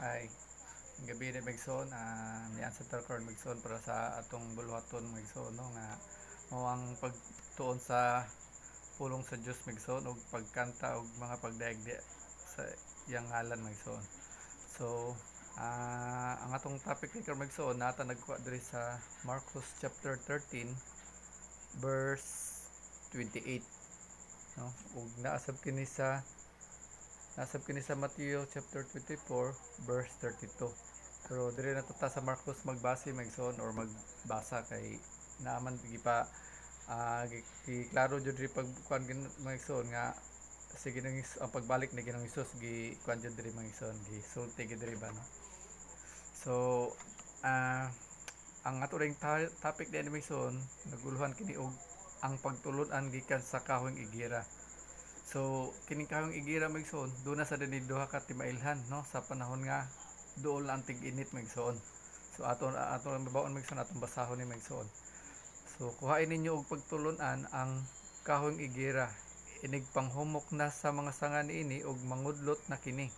Ay, gabi na Megson, niyan sa Tarkor Megson para sa atong bulwaton Megson no nga mao ang pagtuon sa pulong sa Dios Megson ug pagkanta og mga pagdaigdi sa iyang ngalan Megson. So, ang atong topic ni Kar Megson nata nagkuha diri sa Marcos chapter 13 verse 28 no ug nasab kini sa Mateo chapter 24 verse 32. Pero dire na ta sa Marcos magbase Megson or magbasa kay naaman gipa klaro jud diri pag kuan Megson nga sige nang ang pagbalik ni Ginoong Hesus gi kuan jud diri Megson gi sulti gid diri ba no. So ah ang ato ring topic ni Megson naguluhan kini og ang pagtulon-an gikan sa kahoyng igira. So kining kahoyng igira Megson do na sa dinhi duha ka timailhan no sa panahon nga duol na ang tig-init Megson. So ato mabaon Megson atong basahon ni Megson. So kuhain ninyo og pagtulon-an ang kahoyng igira inig panghumok na sa mga sanga niini og mangudlot na kini.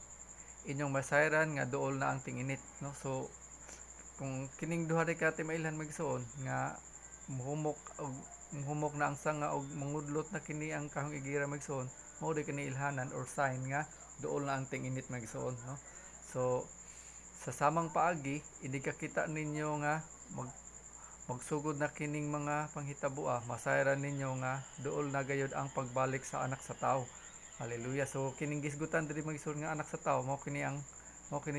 Inyong masayran nga duol na ang ting-init no. So kung kining duha ka timailhan Megson nga humok na ang sanga og mangudlot na kini ang kahoyng igira Megson, mao di kini ilhanan or sign nga duol na ang ting-init Megson no. So sa samang paagi hindi kakita ninyo nga magsugod na kining mga panghitabo masayran ninyo nga duol na gayud ang pagbalik sa anak sa tao. Hallelujah. So kining gisgutan diri Megson nga anak sa tao mao kini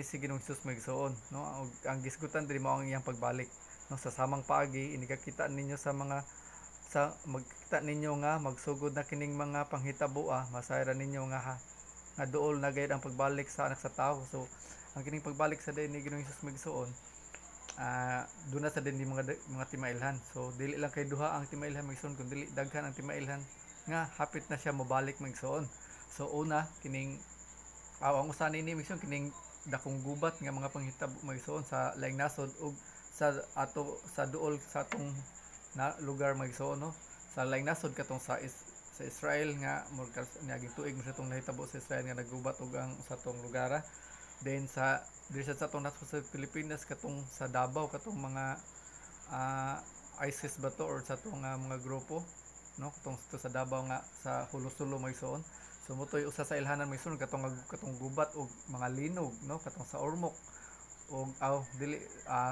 si Ginoong Hesus Megson no. Ang gisgutan diri mao ang iyang pagbalik no. Sa samang paagi hindi kakita ninyo magkita ninyo nga magsugod na kining mga panghitabo masayran ninyo nga duol na gayud ang pagbalik sa anak sa tao. So ang kining pagbalik sa day ni Ginoong Hesus Megson doon na sa din mga timailhan. So dili lang kay duha ang timailhan Megson kun dili daghan ang timailhan nga hapit na siya mobalik Megson. So una kining ang usa ni Megson kining dakong gubat nga mga panghitabo Megson sa laing nasod ug sa duol sa atong na lugar Megson no. Sa laing nasod katong sa Israel nga murag niaging tuig sa atong nahitabo sa Israel nga naggubat og ang sa atong lugar. Then sa diri sa atong nasod sa Pilipinas katong sa Davao katong mga ISIS ba to or sa atong mga grupo no katong sa Davao nga sa Hulo-Sulo Megson. So motoy usa sa ilhanan Megson katong gubat og mga linog no katong sa Ormoc og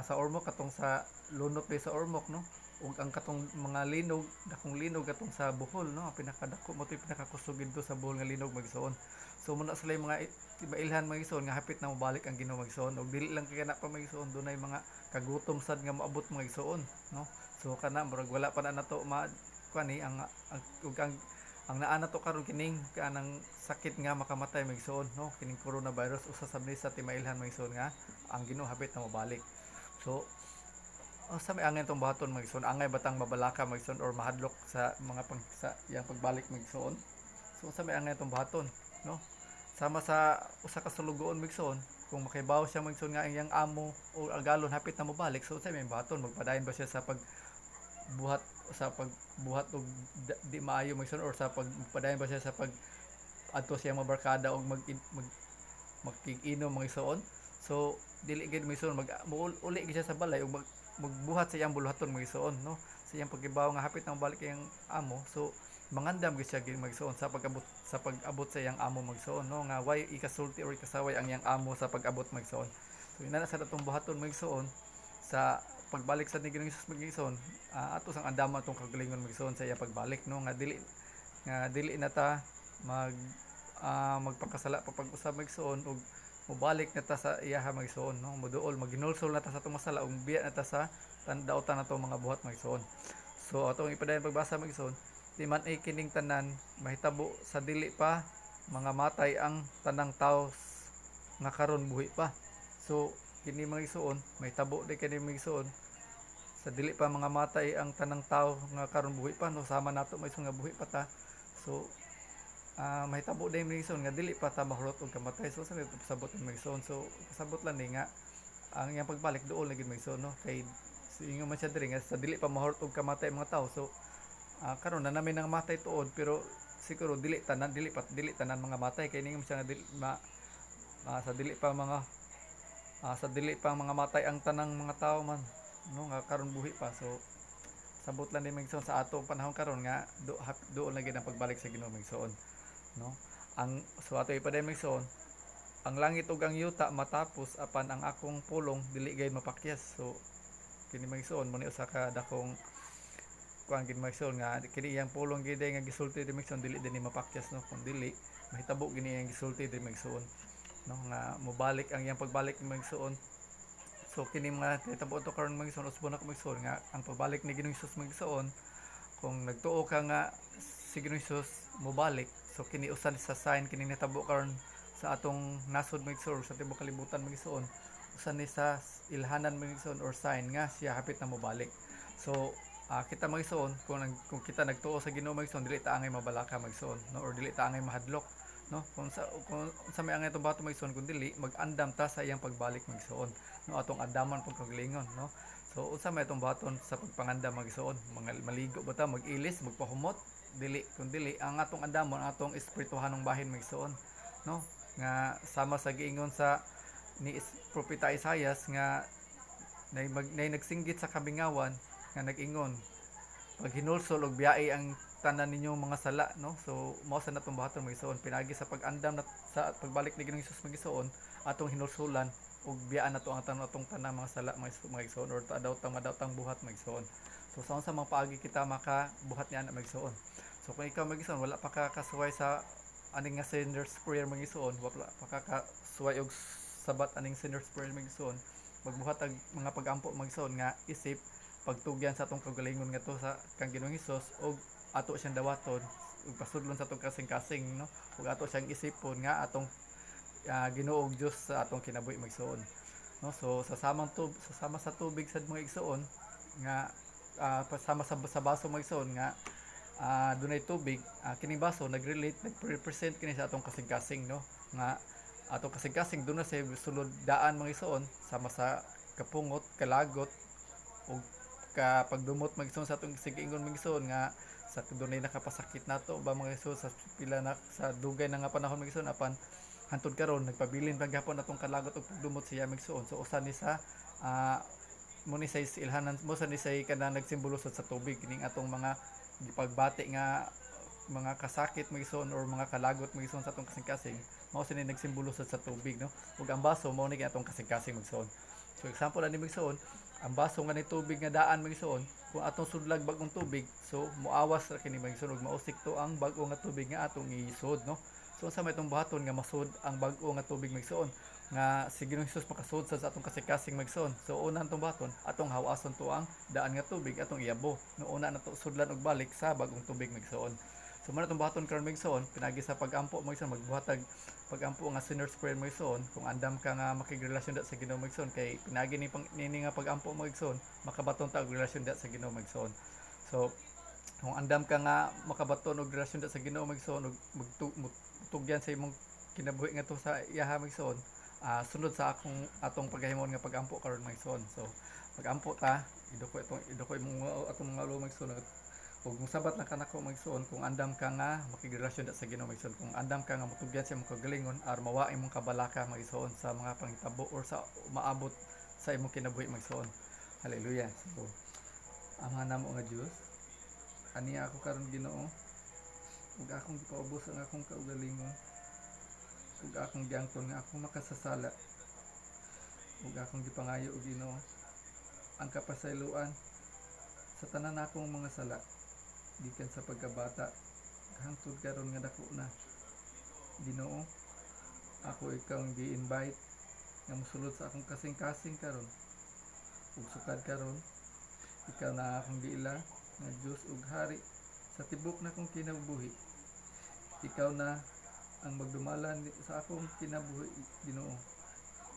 sa Ormoc katong sa lunot sa Ormoc no ug ang katong mga linog dakong linog katong sa Bohol no ang pinakadako motoy pinakakusog dito sa Bohol nga linog Megson. So muna sila mga timailhan Megson nga hapit na mobalik ang Ginoo Megson ug dili lang kay kana pa Megson dunay mga kagutom sad nga moabot Megson no. So kana murag wala pa na nato kuani ang naa nato karon kining kanang sakit nga makamatay Megson no kining coronavirus usa sa timailhan Megson nga ang Ginoo hapit na mobalik. So sa may angay tong buhaton Megson angay batang mabalaka Megson or mahadlok sa mga sa yang pagbalik Megson. So sa may angay tong buhaton no sama sa usa ka sulugoon Megson kung makibaw siya Megson nga ang iyang amo o agalon hapit na mobalik. So sa may buhaton magpadayon ba siya sa pagbuhat og di maayo Megson or sa pagpadayon ba siya sa pag adto siya mabarkada og magkig-inom Megson. So dili gid Megson uli gid siya sa balay ug magbuhat sa iyang buluhaton Megson no sa iyang pagkibaw nga hapit na mobalik iyang amo. So mangandam gid siya Megson sa pag-abot sa iyang amo Megson no nga way ikasulti or ikasaway ang iyang amo sa pag-abot Megson. So ina na sa datong buhaton Megson sa pagbalik sa Ginoong Hesus Megson ato sang andam atong kagalingon Megson sa iya pagbalik no nga dili na ta magpakasala pa pag-usab Megson ug mobalik na ta sa iyaha Megson no moduol maginulsol na ta sa atong masala ug biya na ta sa tandautan nato mga buhat Megson. So atong ipadayon pagbasa Megson di man ay kining tanan mahitabo sa dili pa mga matay ang tanang tawo nga karon buhi pa. So kini Megson mahitabo di kini Megson sa dili pa mga matay ang tanang tawo nga karon buhi pa no sama nato Megson nga buhi pa ta. So mahitabo din Megson nga dili pa ta mahurot og kamatay. So sa pasabot ni Megson so pasabot lang ni nga ang iyang pagbalik duol na gid Megson no kay ingon man siya diri nga sa dili pa mahurot og kamatay mga tawo. So karon na namin nang matay tuod pero siguro dili tanan mga matay kay ning siya nga sa dili pa mga sa dili pa mga matay ang tanang mga tao man, no, nga karon buhi pa. So sabot lang ni Migsoon sa atong panahon karon nga doon na gid ang pagbalik sa Ginoo Migsoon, no. Ang so ato ipaday Migsoon, ang langit ug ang yuta matapos apan ang akong pulong dili gayud mapakyas. So kini Migsoon mo ni usa ka dakong kuan gid Migsoon nga kini iyang pulong gid nga gisulti di Migsoon dili din ni mapakyas, no. Kung dili mahitabo gini iyang gisulti di Migsoon, no, nga mobalik ang iyang pagbalik ni Migsoon. So kini mga hitabo to karon Migsoon usbon ako Migsoon nga ang pagbalik ni Ginoong Hesus Migsoon, kung nagtuo ka nga si Ginoong Hesus mobalik, so kini usan sa sign kini nitabo karon sa atong nasod Migsoon sa tibuok kalibutan Migsoon, usan ni sa ilhanan Migsoon or sign nga siya hapit na mobalik. So kita Migsoon kung kita nagtuo sa Ginoo Migsoon dili ta angay mabalaka Migsoon, no, or dili ta angay mahadlok, no. Kung sa may angay itong bato Migsoon, kung dili mag-andam ta sa iyang pagbalik Migsoon, no, atong andaman pag kagalingon, no. So unsa may itong baton sa pagpangandam Migsoon, mga maligo ba ta, mag-ilis, magpahumot, dili, kung dili ang atong andamon ang atong espirituhanong bahin Migsoon, no, nga sama sa giingon sa ni propeta Isaias nga nay nagsinggit sa kabingawan nga nag-ingon, pag hinulsol og biyae ang tanan ninyo mga sala, no. So mao sa natong baton Migsoon, pinagi sa pag-andam sa pagbalik ni Ginoong Hesus Migsoon atong hinulsulan ug biyaan nato ang atong tanan mga sala Migsoon, or madawtang buhat Migsoon. So sa unsa mang paagi kita makabuhat niya na Migsoon. So kung ikaw Migsoon wala pa ka kasuway sa aning nga sinner's prayer Migsoon, wala pa ka kasuway og sabat aning sinner's prayer Migsoon, magbuhat ang mga pag-ampo Migsoon nga isip pagtugyan sa atong kagalingon nga to sa kang Ginoong Hesus, og ato siyang dawaton ug pasudlon sa atong kasing-kasing, no, ug ato siyang isipon nga atong Ginoo og Dios sa atong kinabuhi Migsoon, no. So sama sa tubig sa mga igsoon nga pasama sa baso Migsoon nga dunay tubig, kining baso nag-represent kini sa atong kasing-kasing, no, nga atong kasing-kasing dunay sa sulod daan mga igsoon sama sa kapungot, kalagot ug pagdumot Migsoon sa atong sig-ingon Migsoon nga sa dunay nakapasakit nato ba mga igsoon sa pila na sa dugay na nga panahon Migsoon, apan hantod karon nagpabilin paghapon atong kalagot ug pagdumot siya Migsoon. So usa ni sa mo ni sa ilhanan mo sa ni sa kanang nagsimbolo sa tubig kining atong mga gipagbati nga mga kasakit Migsoon or mga kalagot Migsoon sa atong kasing-kasing, mao sa ni nagsimbolo sa tubig, no, ug ang baso mao ni atong kasing-kasing Migsoon. So example ani Migsoon, ang baso nga ni tubig nga daan Migsoon, kung atong sudlag bagong tubig, so muawas ra kini Migsoon ug mausik to ang bag-o nga tubig nga atong iisod, no. So sa may itong buhaton nga masud ang bag-o nga tubig Migsoon nga si Ginoong Hesus makasud sa atong kasing-kasing Migsoon. So una atong buhaton atong hawason to ang daan nga tubig atong iabo, no, una nato sudlan og balik sa bagong tubig Migsoon. So man atong buhaton karon Migsoon, pinagi sa pag-ampo Migsoon, magbuhatag pag-ampo nga sinner's prayer Migsoon, kung andam ka nga makigrelasyon dat sa Ginoo Migsoon, kay pinagi ni nga pag-ampo Migsoon makabaton ta og relasyon dat sa Ginoo Migsoon. So kung andam ka nga makabaton og relasyon dat sa Ginoo Migsoon ug tugyan sa imong kinabuhi nga to sa iyaha Migsoon, sunod sa atong paghahimon nga pag-ampo karon Migsoon. So pag-ampo ta, iduko imong atong mga ulo Migsoon, ug musabat na kanako Migsoon kung andam ka nga makigrelasyon sa Ginoo Migsoon, kung andam ka nga motugyan sa imong kagalingon aron mawa imong kabalaka Migsoon sa mga panghitabo or sa maabot sa imong kinabuhi Migsoon. Hallelujah. So ang namo nga Dios, ani ako karon Ginoo, ug akong gipaubos ang akong kaugalingon, ug akong giangkon nga akong makasasala, ug akong gipangayo og Ginoo ang kapasayloan sa tanan akong mga sala gikan sa pagkabata hangtod karon nga dako na. Ginoo, ako ikaw ang gi-invite nga mosulod sa akong kasing-kasing karon, ug sukad karon ikaw na akong giila nga Dios ug Hari sa tibok na akong kinabuhi. Ikaw na ang magdumalan sa akong kinabuhi Ginoo,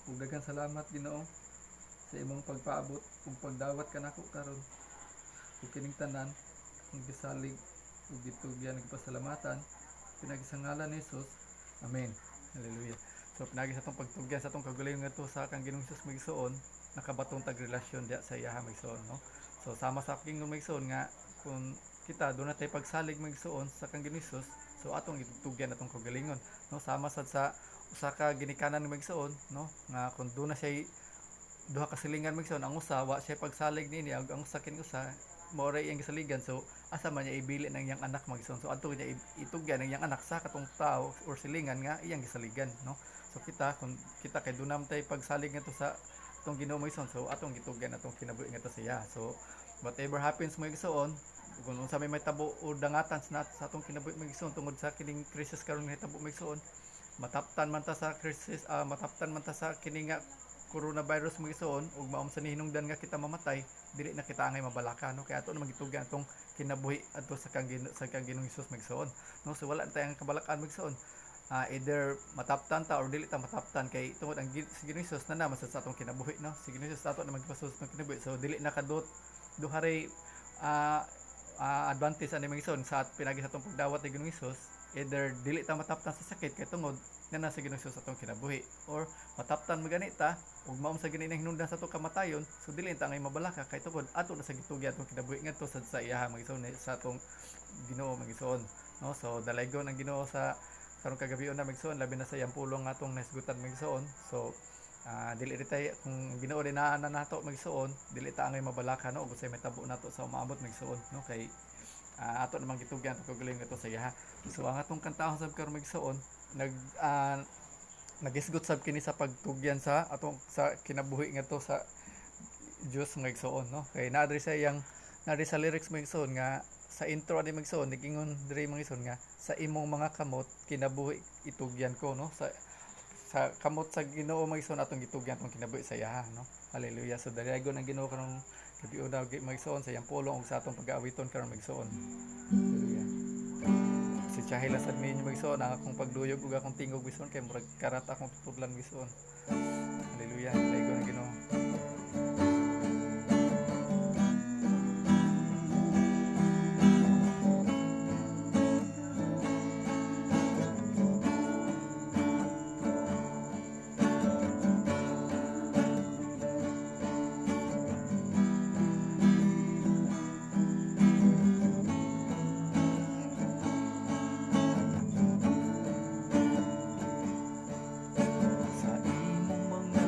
ug daghang salamat Ginoo sa imong pagpaabot ug pagdawat kanako karon, ug kining tanan ang gisalig ug gitugyan ug pasalamatan pinagi sa ngalan ni Jesus. Amen. Hallelujah. So pinagi sa atong pagtugyan sa atong kagalingon ngadto sa kang Ginoong Hesus Migsoon, nakabatong tag relasyon diya sa iyaha Migsoon, no. So sama sa aking Migsoon nga kung kita doon natay pagsalig Migsoon sa kang Ginoong Hesus, so atong itugyan atong kagalingon, no, sama sad sa usa ka ginikanan ng magsuon, no, nga kung doon na siya duha ka silingan magsuon, ang usa wa siya pagsalig nini, ang usa kin usa mao iyang gisaligan, so asa man niya ibili ng iyang anak magsuon, so adto niya itugyan ng iyang anak sa katong tao or silingan nga iyang gisaligan, no. So kita kung kita kay dunam tay pagsalig ngadto sa atong Ginoo magsuon, so atong gitugyan atong kinabuhi ngadto siya. So whatever happens mo igsuon, kung unsa may tabo o dangatan sa atong kinabuhi magsuon tungod sa kining krisis karon nga hitabo magsuon, mataptan man ta sa krisis, mataptan man ta sa kini nga coronavirus magsuon ug maum sa hinungdan nga kita mamatay, dili na kita angay mabalaka, no, kay ato na magitugyan atong kinabuhi adto sa kang Ginoong Hesus magsuon, no. So wala tayong kabalakan magsuon, either mataptan ta or dili ta mataptan, kay tungod ang si Ginoong Hesus na naman sa atong kinabuhi, no. Si Ginoong Hesus ato na magpasus ng kinabuhi, so dili na kadot duharay advantage ani magsuon sa pinagi sa atong pagdawat ni Ginoong Hesus, either dili ta mataptan sa sakit kay tungod na sa Ginoong Hesus atong kinabuhi, or mataptan mo ganita ug maum sa gani nang hinungdan sa atong kamatayon, so dili ta ngay mabalaka kay tungod ato na sa gitugyan atong kinabuhi ngadto sa iyaha magsuon sa atong Ginoo magsuon, no. So dalaygon ang Ginoo sa karong kagabion na magsuon, labi na sa iyang pulong nga atong nasgutan magsuon. So dili ri tay kung Ginoo din na nato magsuon, dili ta angay mabalaka, no, ug say may tabo nato sa umaabot magsuon, no, kay ato namang gitugyan atong kagaling ato sa iyaha. So ang atong kantahon sa karong magsuon nagisgot sab kini sa pagtugyan sa atong sa kinabuhi ngadto sa Dios magsuon, no, kay naadri sa iyang naadri sa lyrics magsuon nga sa intro ani magsuon nigingon diri magsuon nga sa imong mga kamot kinabuhi itugyan ko, no, sa kamot sa Ginoo magsuon atong gitugyan atong kinabuhi sa iya, no. Hallelujah. So dalygon ang Ginoo karong gabion daw magsuon sa iyang pulong ug sa atong pag-aawiton karon magsuon. Hallelujah. Si Chahila sad mi magsuon ang akong pagduyog ug akong tingog magsuon kay murag karat akong tutudlan magsuon. Hallelujah. Dalygon ang Ginoo. Sa imong mga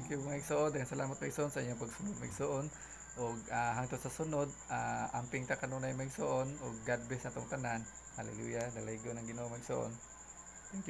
thank you mga igsoon. Daghang salamat mga igsoon sa inyong pagsunod mga igsoon. Og hangtod sa sunod, amping ta kanunay mga igsoon og God bless natong tanan. Hallelujah. Dalaygo ng Ginoo mga igsoon. Thank you.